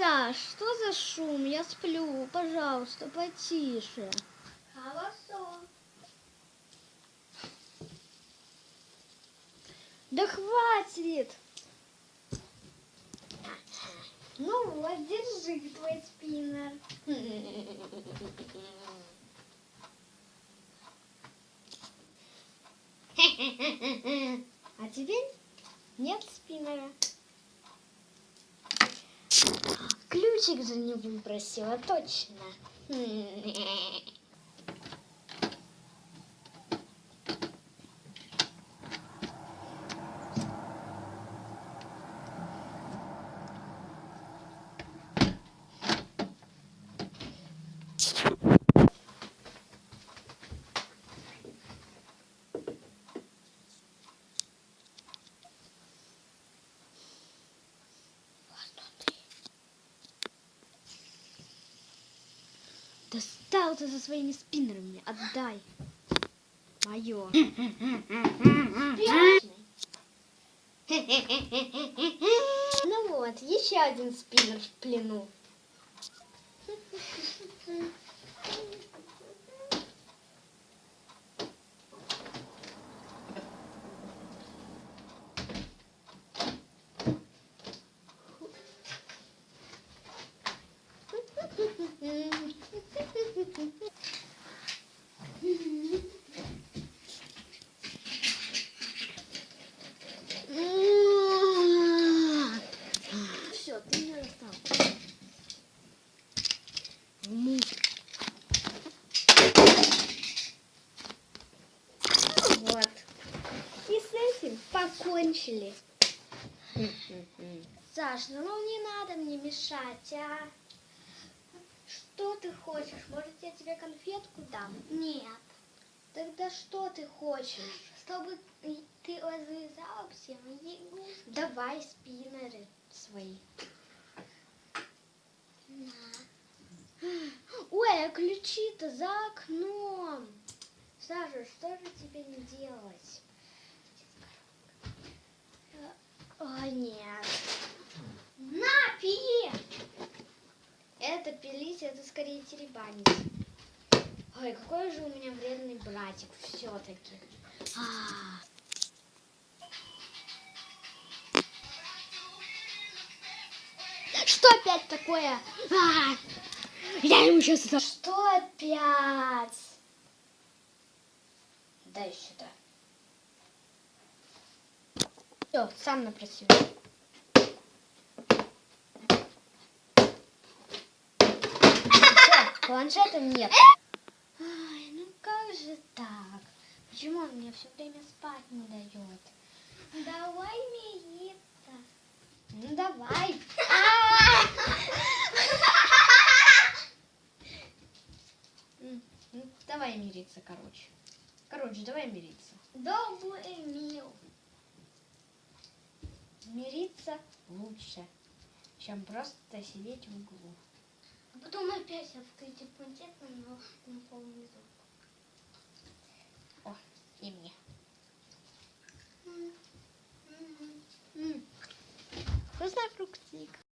Саш, что за шум? Я сплю. Пожалуйста, потише. Хорошо. Да хватит! Ну вот, держи твой спиннер. А теперь нет спиннера. Ключик же не выбросила, точно. Достал ты со своими спиннерами, отдай. Мое. Ну вот, еще один спиннер в плену. Все, ты меня достал. Вот. И с этим покончили. Саш, ну не надо мне мешать, а? Что ты хочешь? Может, я тебе конфетку дам? Нет. Тогда что ты хочешь? Чтобы ты развязала все мои игрушки. Давай спиннеры свои. На. Ой, а ключи-то за окном. Саша, что же тебе не делать? Ой, нет. На, пили! Это пилить, это скорее теребанить. Ой, какой же у меня вредный братик все-таки. Что опять такое? Я ему сейчас это... Что опять? Дай сюда. Все, сам напросил. Все, планшета нет. Ай, ну как же так? Почему он мне все время спать не дает? Давай мириться. Ну давай. Ну, давай мириться, короче. Давай мириться. Добрый мил. Мириться лучше, чем просто сидеть в углу. А потом опять открыть планшет на полный звук. О, и мне. Вкусный фруктик.